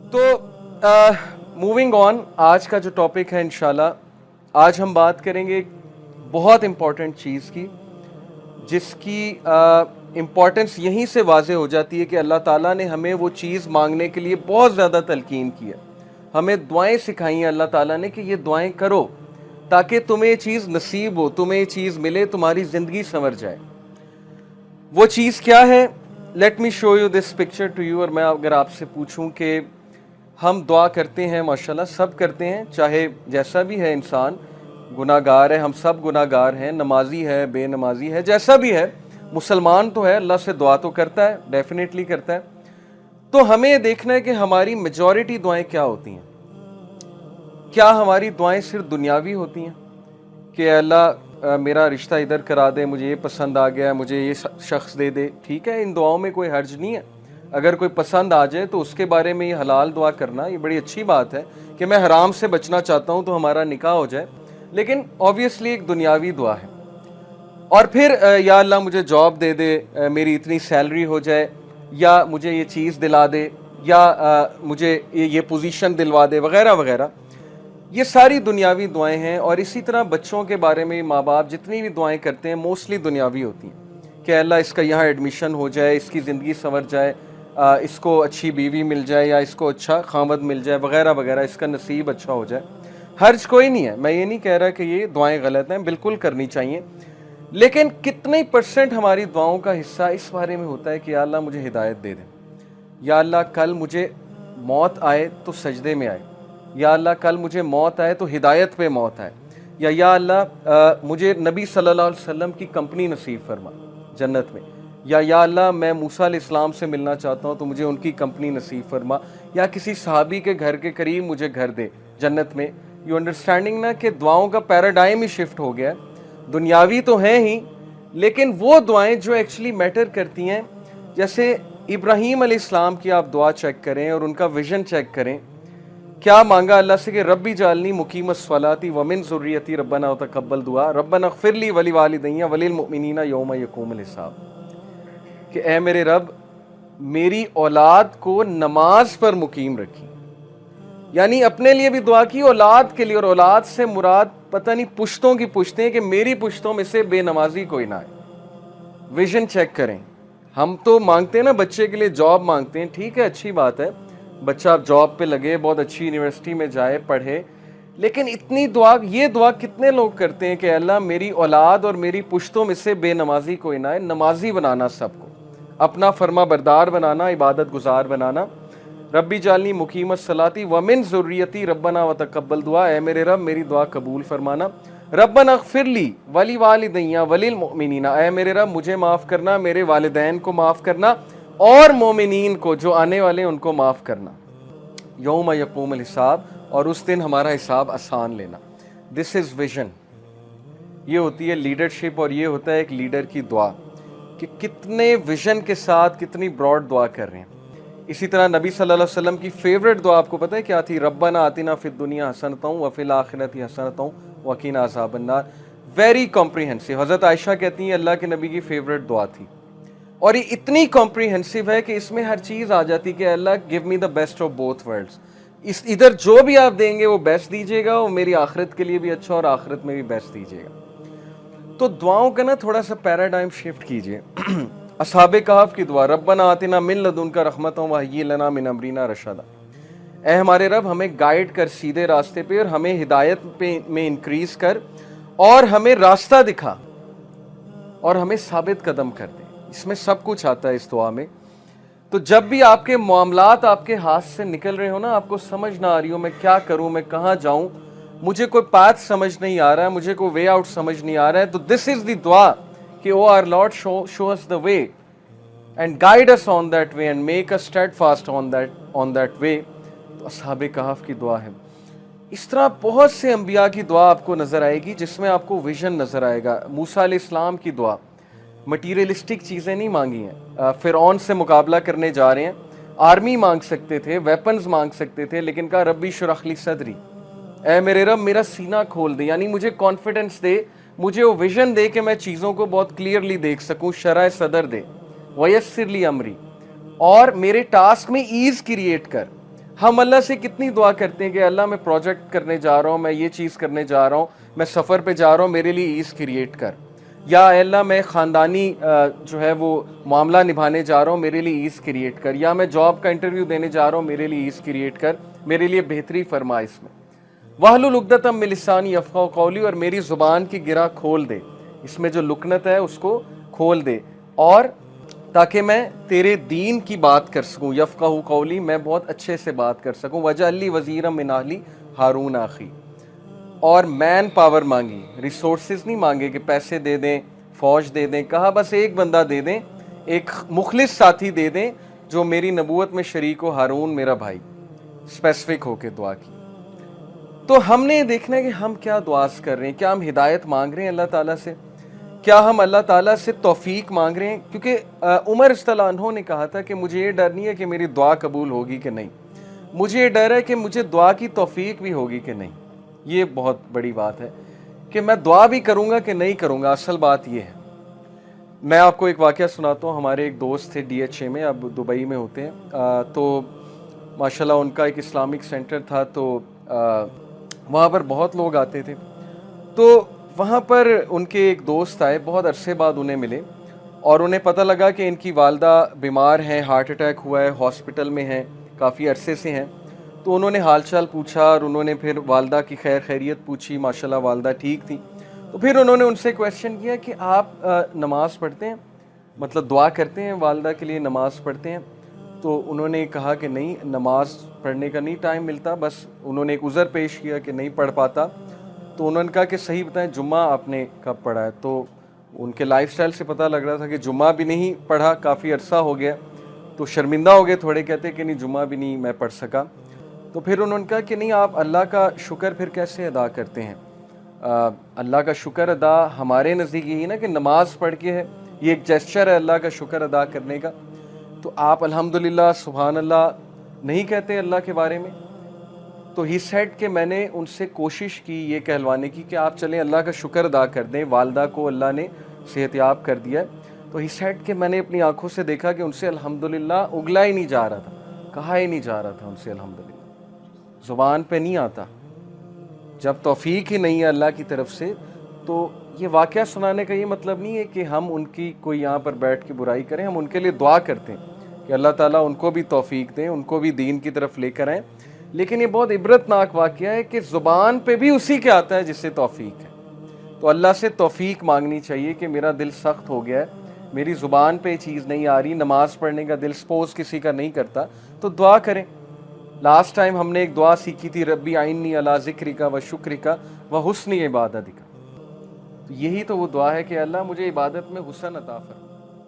तो moving on, आज का जो टॉपिक है इंशाल्लाह आज हम बात करेंगे एक बहुत इम्पॉर्टेंट चीज़ की, जिसकी इम्पॉर्टेंस यहीं से वाज़े हो जाती है कि अल्लाह ताला ने हमें वो चीज़ मांगने के लिए बहुत ज़्यादा तलकीन की है। हमें दुआएं सिखाई हैं अल्लाह ताला ने कि ये दुआएं करो ताकि तुम्हें ये चीज़ नसीब हो, तुम्हें ये चीज़ मिले, तुम्हारी ज़िंदगी संवर जाए। वो चीज़ क्या है? Let me show you this picture to you. और मैं अगर आपसे पूछूं कि हम दुआ करते हैं, माशाल्लाह सब करते हैं, चाहे जैसा भी है इंसान, गुनाहगार है, हम सब गुनाहगार हैं, नमाजी है, बेनमाजी है, जैसा भी है, मुसलमान तो है, अल्लाह से दुआ तो करता है, डेफिनेटली करता है। तो हमें ये देखना है कि हमारी मेजॉरिटी दुआएं क्या होती हैं। क्या हमारी दुआएं सिर्फ दुनियावी होती हैं कि अल्लाह मेरा रिश्ता इधर करा दे, मुझे ये पसंद आ गया, मुझे ये शख्स दे दे, ठीक है, इन दुआओं में कोई हर्ज नहीं है। अगर कोई पसंद आ जाए तो उसके बारे में ये हलाल दुआ करना, ये बड़ी अच्छी बात है कि मैं हराम से बचना चाहता हूँ तो हमारा निकाह हो जाए, लेकिन ऑब्वियसली एक दुनियावी दुआ है। और फिर या अल्लाह मुझे जॉब दे दे, मेरी इतनी सैलरी हो जाए, या मुझे ये चीज़ दिला दे, या मुझे ये पोजीशन दिलवा दे, वगैरह वगैरह। ये सारी दुनियावी दुआएं हैं। और इसी तरह बच्चों के बारे में माँ बाप जितनी भी दुआएं करते हैं मोस्टली दुनियावी होती हैं कि अल्लाह इसका यहाँ एडमिशन हो जाए, इसकी ज़िंदगी संवर जाए, इसको अच्छी बीवी मिल जाए, या इसको अच्छा खामद मिल जाए, वगैरह वगैरह, इसका नसीब अच्छा हो जाए। हर्ज कोई नहीं है, मैं ये नहीं कह रहा कि ये दुआएं गलत हैं, बिल्कुल करनी चाहिए, लेकिन कितने % हमारी दुआओं का हिस्सा इस बारे में होता है कि या अल्लाह मुझे हिदायत दे दे, या अल्लाह कल मुझे मौत आए तो सजदे में आए, या अल्लाह कल मुझे मौत आए तो हिदायत पे मौत आए, या अल्लाह मुझे नबी सल्लल्लाहु अलैहि वसल्लम की कंपनी नसीब फरमा जन्नत में, या अल्लाह मैं मूसा अलैहिस्सलाम से मिलना चाहता हूँ तो मुझे उनकी कंपनी नसीब फरमा, या किसी सहाबी के घर के करीब मुझे घर दे जन्नत में। यू अंडरस्टैंडिंग ना कि दुआओं का पैराडाइम ही शिफ्ट हो गया है। दुनियावी तो हैं ही, लेकिन वो दुआएं जो एक्चुअली मैटर करती हैं, जैसे इब्राहीम अलैहिस्सलाम की आप दुआ चेक करें और उनका विजन चेक करें, क्या मांगा अल्लाह से कि रब्बी जालनी मुकीमस्सलाती व मिन ज़ुर्रियती रब्बना व तक़ब्बल दुआ रब्बना इग़फ़िरली वली वालिदैया वलिल मुमिनीना यौम यक़ूमुल हिसाब, कि ए मेरे रब मेरी औलाद को नमाज पर मुकीम रखी। यानी अपने लिए भी दुआ की, औलाद के लिए, और औलाद से मुराद पता नहीं पुश्तों की पुश्तें, कि मेरी पुश्तों में से बेनमाजी कोई ना आए। विजन चेक करें। हम तो मांगते हैं ना बच्चे के लिए, जॉब मांगते हैं, ठीक है, अच्छी बात है, बच्चा जॉब पे लगे, बहुत अच्छी यूनिवर्सिटी में जाए, पढ़े, लेकिन इतनी दुआ, ये दुआ कितने लोग करते हैं कि अल्लाह मेरी औलाद और मेरी पुश्तों में से बेनमाजी कोई ना आए। नमाजी बनाना, सबको अपना फर्मा बरदार बनाना, इबादत गुजार बनाना। रब्बी जालनी मुकीमस्सलाती व मिन ज़ुर्रियती रब्बना व तक़ब्बल दुआ, ए मेरे रब मेरी दुआ कबूल फरमाना। रब्बना इग़फ़िरली वली वालिदैया वलिल मुमिनीना, ए मेरे रब मुझे माफ़ करना, मेरे वालिदैन को माफ़ करना, और मोमिनीन को जो आने वाले उनको माफ़ करना। यौम यक़ूमुल हिसाब, और उस दिन हमारा हिसाब आसान लेना। This is vision. ये होती है लीडरशिप, और ये होता है एक लीडर की दुआ कि कितने विजन के साथ कितनी ब्रॉड दुआ कर रहे हैं। इसी तरह नबी सल्लल्लाहु अलैहि वसल्लम की फेवरेट दुआ आपको पता है क्या थी? रब्बना आतिना फिद दुनिया हसनतम व फिल आखिरति हसनतम व क़िना अज़ाबन्नार। Very comprehensive. हज़रत आयशा कहती हैं अल्लाह के नबी की फेवरेट दुआ थी, और ये इतनी कॉम्प्रिहेंसिव है कि इसमें हर चीज़ आ जाती कि अल्लाह give me the best of both worlds. इस इधर जो भी आप देंगे वो बेस्ट दीजिएगा, वो मेरी आखिरत के लिए भी अच्छा, और आखिरत में भी बेस्ट दीजिएगा। तो दुआओं का ना थोड़ा सा पैराडाइम शिफ्ट कीजिए। असहाबे कहफ की दुआ, रब्बना आतिना मिन लदुनका रहमतन व हय्यि लना मिन अमरिना रशदा, ए हमारे रब हमें गाइड कर सीधे रास्ते पे, और हमें हिदायत पे में इंक्रीज कर, और हमें रास्ता दिखा, और हमें साबित कदम कर दे। इसमें सब कुछ आता है इस दुआ में। तो जब भी आपके मामलात आपके हाथ से निकल रहे हो ना, आपको समझ ना आ रही हो मैं क्या करूं, मैं कहाँ जाऊं, मुझे कोई पाथ समझ नहीं आ रहा है, मुझे कोई वे आउट समझ नहीं आ रहा है, तो दिस इज द दुआ कि O our Lord show us the way and guide us on that way and make us steadfast on that way. तो असहाबे कहफ की दुआ है। इस तरह बहुत से अंबिया की दुआ आपको नजर आएगी जिसमें आपको विजन नजर आएगा। मूसा अलैहिस्सलाम की दुआ, मटीरियलिस्टिक चीज़ें नहीं मांगी हैं। फ़िरौन से मुकाबला करने जा रहे हैं, आर्मी मांग सकते थे, वेपन्स मांग सकते थे, लेकिन कहा रब्बी शुरह ली सदरी, ऐ मेरे रब मेरा सीना खोल दे, यानी मुझे कॉन्फिडेंस दे, मुझे वो विजन दे कि मैं चीज़ों को बहुत क्लियरली देख सकूं, शरह सदर दे, वयस्सिर ली अमरी, और मेरे टास्क में ईज़ क्रिएट कर। ہم اللہ سے کتنی دعا کرتے ہیں کہ اللہ میں پروجیکٹ کرنے جا رہا ہوں, میں یہ چیز کرنے جا رہا ہوں, میں سفر پہ جا رہا ہوں, میرے لیے ایز کریٹ کر, یا اے اللہ میں خاندانی جو ہے وہ معاملہ نبھانے جا رہا ہوں, میرے لیے ایز کریٹ کر, یا میں جاب کا انٹرویو دینے جا رہا ہوں, میرے لیے ایز کریٹ کر, میرے لیے بہتری فرما اس میں. واحلل عقدۃ من لسانی یفقہوا قولی, اور میری زبان کی گرہ کھول دے, اس میں جو لکنت ہے اس کو کھول دے, اور تاکہ میں تیرے دین کی بات کر سکوں. یفقہوا قولی, میں بہت اچھے سے بات کر سکوں. واجعل لی وزیرا من اہلی ہارون اخی, اور مین پاور مانگی, ریسورسز نہیں مانگے کہ پیسے دے دیں, فوج دے دیں, کہا بس ایک بندہ دے دیں, ایک مخلص ساتھی دے دیں جو میری نبوت میں شریک ہو, ہارون میرا بھائی. اسپیسیفک ہو کے دعا کی. تو ہم نے دیکھنا ہے کہ ہم کیا دعاز کر رہے ہیں, کیا ہم ہدایت مانگ رہے ہیں اللہ تعالیٰ سے, کیا ہم اللہ تعالیٰ سے توفیق مانگ رہے ہیں. کیونکہ عمر رضی اللہ عنہ نے کہا تھا کہ مجھے یہ ڈر نہیں ہے کہ میری دعا قبول ہوگی کہ نہیں, مجھے یہ ڈر ہے کہ مجھے دعا کی توفیق بھی ہوگی کہ نہیں. یہ بہت بڑی بات ہے کہ میں دعا بھی کروں گا کہ نہیں کروں گا, اصل بات یہ ہے. میں آپ کو ایک واقعہ سناتا ہوں. ہمارے ایک دوست تھے ڈی ایچ اے میں, اب دبئی میں ہوتے ہیں, تو ماشاءاللہ ان کا ایک اسلامک سینٹر تھا, تو وہاں پر بہت لوگ آتے تھے. تو وہاں پر ان کے ایک دوست آئے, بہت عرصے بعد انہیں ملے, اور انہیں پتہ لگا کہ ان کی والدہ بیمار ہیں, ہارٹ اٹیک ہوا ہے, ہاسپٹل میں ہیں, کافی عرصے سے ہیں. تو انہوں نے حال چال پوچھا, اور انہوں نے پھر والدہ کی خیر خیریت پوچھی. ماشاءاللہ والدہ ٹھیک تھی. تو پھر انہوں نے ان سے کویشچن کیا کہ آپ نماز پڑھتے ہیں, مطلب دعا کرتے ہیں والدہ کے لیے, نماز پڑھتے ہیں؟ تو انہوں نے کہا کہ نہیں, نماز پڑھنے کا نہیں ٹائم ملتا. بس انہوں نے ایک عذر پیش کیا کہ نہیں پڑھ پاتا. تو انہوں نے کہا کہ صحیح بتائیں جمعہ آپ نے کب پڑھا ہے؟ تو ان کے لائف سٹائل سے پتہ لگ رہا تھا کہ جمعہ بھی نہیں پڑھا, کافی عرصہ ہو گیا. تو شرمندہ ہو گئے تھوڑے, کہتے کہ نہیں جمعہ بھی نہیں میں پڑھ سکا. تو پھر انہوں نے کہا کہ نہیں, آپ اللہ کا شکر پھر کیسے ادا کرتے ہیں؟ اللہ کا شکر ادا ہمارے نزدیک یہی نا کہ نماز پڑھ کے ہے, یہ ایک جیسچر ہے اللہ کا شکر ادا کرنے کا. تو آپ الحمدللہ سبحان اللہ نہیں کہتے اللہ کے بارے میں؟ تو ہی سیڈ کہ میں نے ان سے کوشش کی یہ کہلوانے کی کہ آپ چلیں اللہ کا شکر ادا کر دیں, والدہ کو اللہ نے صحت یاب کر دیا ہے. تو ہی سیڈ کہ میں نے اپنی آنکھوں سے دیکھا کہ ان سے الحمدللہ اگلا ہی نہیں جا رہا تھا, کہا ہی نہیں جا رہا تھا ان سے الحمدللہ, زبان پہ نہیں آتا. جب توفیق ہی نہیں ہے اللہ کی طرف سے, تو یہ واقعہ سنانے کا یہ مطلب نہیں ہے کہ ہم ان کی کوئی یہاں پر بیٹھ کے برائی کریں. ہم ان کے لیے دعا کرتے ہیں کہ اللہ تعالیٰ ان کو بھی توفیق دیں, ان کو بھی دین کی طرف لے کر آئیں. لیکن یہ بہت عبرت ناک واقعہ ہے کہ زبان پہ بھی اسی کے آتا ہے جس سے توفیق ہے. تو اللہ سے توفیق مانگنی چاہیے کہ میرا دل سخت ہو گیا ہے, میری زبان پہ یہ چیز نہیں آ رہی, نماز پڑھنے کا دل سپوز کسی کا نہیں کرتا, تو دعا کریں. لاسٹ ٹائم ہم نے ایک دعا سیکھی تھی, ربی اعنی علی ذکرک و شکرک و حسن عبادتک. یہی تو وہ دعا ہے کہ اللہ مجھے عبادت میں حسن عطا فرما.